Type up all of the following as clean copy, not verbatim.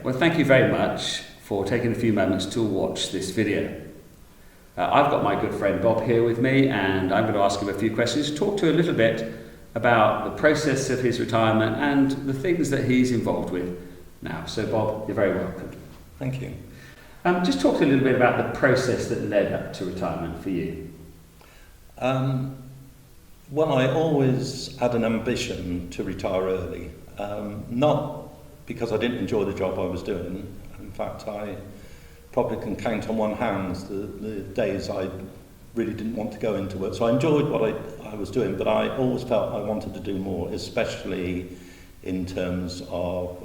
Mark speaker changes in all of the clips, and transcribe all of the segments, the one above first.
Speaker 1: well thank you very much for taking a few moments to watch this video. I've got my good friend Bob here with me, and I'm going to ask him a few questions, talk to a little bit about the process of his retirement and the things that he's involved with now. So Bob, you're very welcome.
Speaker 2: Thank you.
Speaker 1: Just talk a little bit about the process that led up to retirement for you.
Speaker 2: Well, I always had an ambition to retire early, not because I didn't enjoy the job I was doing. In fact, I probably can count on one hand the days I really didn't want to go into work. So I enjoyed what I was doing, but I always felt I wanted to do more, especially in terms of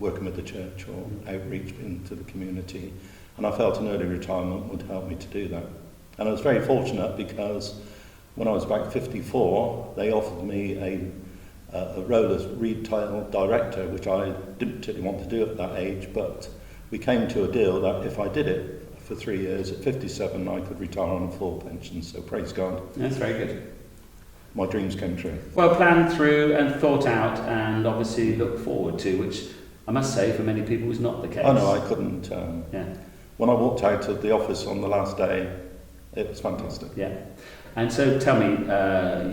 Speaker 2: working with the church or outreach into the community. And I felt an early retirement would help me to do that. And I was very fortunate because when I was about 54, they offered me a role as retail director, which I didn't particularly want to do at that age, but we came to a deal that if I did it for 3 years, at 57 I could retire on a full pension, so praise God.
Speaker 1: That's very good.
Speaker 2: My dreams came true.
Speaker 1: Well planned through and thought out, and obviously looked forward to, which I must say for many people was not the case.
Speaker 2: Oh no, I couldn't.
Speaker 1: Yeah.
Speaker 2: When I walked out of the office on the last day, it was fantastic.
Speaker 1: Yeah. And so tell me,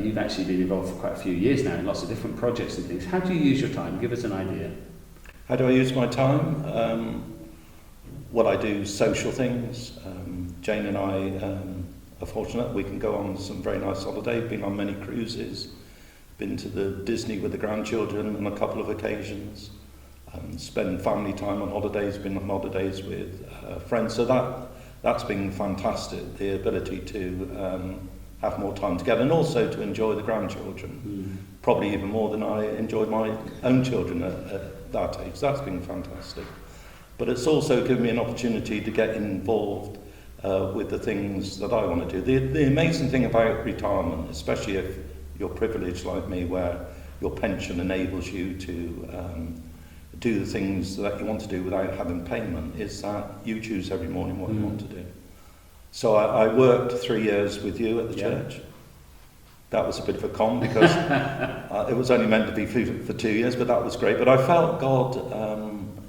Speaker 1: you've actually been involved for quite a few years now in lots of different projects and things. How do you use your time? Give us an idea.
Speaker 2: How do I use my time? Well, I do social things. Jane and I are fortunate. We can go on some very nice holidays, been on many cruises, been to the Disney with the grandchildren on a couple of occasions, spend family time on holidays, been on holidays with friends. So that's been fantastic, the ability to have more time together and also to enjoy the grandchildren, probably even more than I enjoyed my own children at that age. That's been fantastic. But it's also given me an opportunity to get involved with the things that I want to do. The amazing thing about retirement, especially if you're privileged like me, where your pension enables you to do the things that you want to do without having payment, is that you choose every morning what you want to do. So I worked 3 years with you at the church. That was a bit of a con because it was only meant to be for 2 years, but that was great. But I felt God,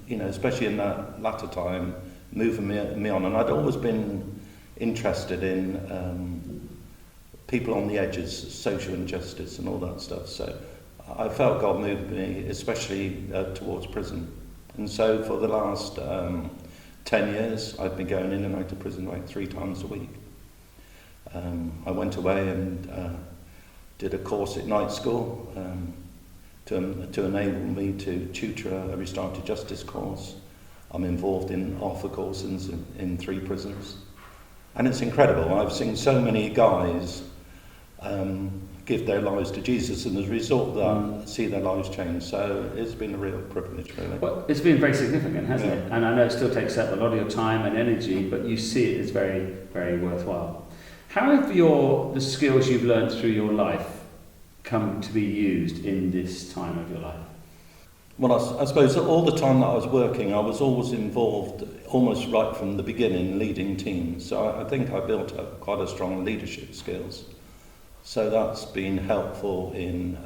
Speaker 2: especially in that latter time, moving me on. And I'd always been interested in people on the edges, social injustice and all that stuff. So I felt God moved me, especially towards prison. And so for the last 10 years, I've been going in and out of prison like 3 times a week. I went away and did a course at night school to enable me to tutor a restorative justice course. I'm involved in ARFA courses in 3 prisons. And it's incredible. I've seen so many guys give their lives to Jesus, and as a result of that, see their lives change. So it's been a real privilege, really.
Speaker 1: Well, it's been very significant, hasn't it? And I know it still takes up a lot of your time and energy, but you see it as very, very worthwhile. How have the skills you've learned through your life come to be used in this time of your life?
Speaker 2: Well, I suppose all the time that I was working, I was always involved, almost right from the beginning, leading teams. So I think I built up quite a strong leadership skills. So that's been helpful in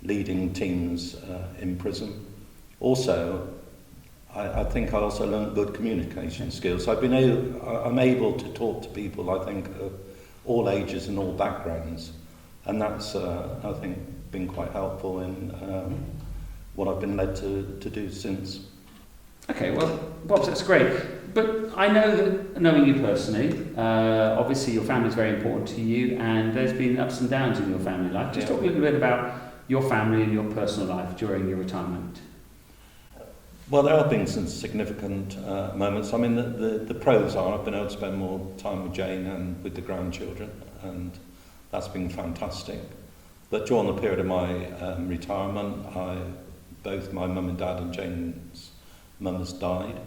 Speaker 2: leading teams in prison. Also, I think I also learned good communication skills. So I'm able to talk to people, I think, of all ages and all backgrounds. And that's, I think, been quite helpful in what I've been led to do since.
Speaker 1: Okay, well, Bob, that's great. But I know that, knowing you personally, obviously your family is very important to you, and there's been ups and downs in your family life. Just talk a little bit about your family and your personal life during your retirement.
Speaker 2: Well, there have been some significant moments. I mean, the pros are I've been able to spend more time with Jane and with the grandchildren, and that's been fantastic. But during the period of my retirement, both my mum and dad and Jane's mum has died.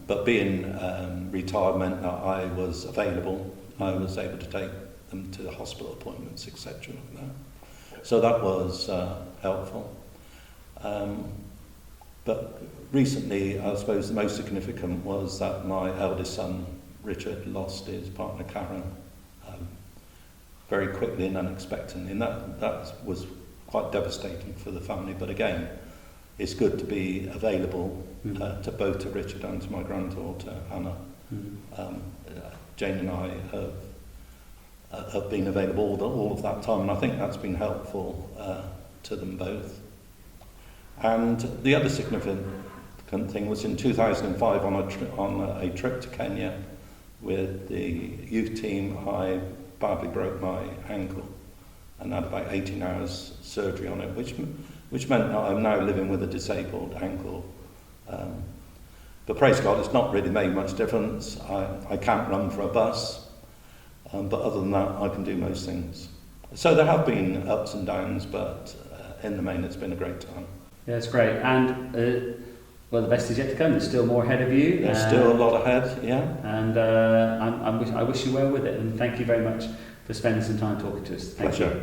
Speaker 2: But being retired meant that I was available. I was able to take them to the hospital appointments, etc. So that was helpful. But recently, I suppose the most significant was that my eldest son, Richard, lost his partner, Karen, very quickly and unexpectedly. And that was quite devastating for the family. But again, it's good to be available
Speaker 1: Mm.
Speaker 2: to both to Richard and to my granddaughter Anna. Jane and I have been available all of that time, and I think that's been helpful to them both. And the other significant thing was in 2005 on a trip to Kenya with the youth team. I badly broke my ankle and had about 18 hours surgery on it, which meant that I'm now living with a disabled ankle. But praise God, it's not really made much difference. I can't run for a bus, but other than that, I can do most things. So there have been ups and downs, but in the main, it's been a great time.
Speaker 1: Yeah, it's great. And well, the best is yet to come. There's still more ahead of you.
Speaker 2: There's still a lot ahead, yeah.
Speaker 1: And I wish you well with it. And thank you very much for spending some time talking to us. Thank
Speaker 2: Pleasure.
Speaker 1: you.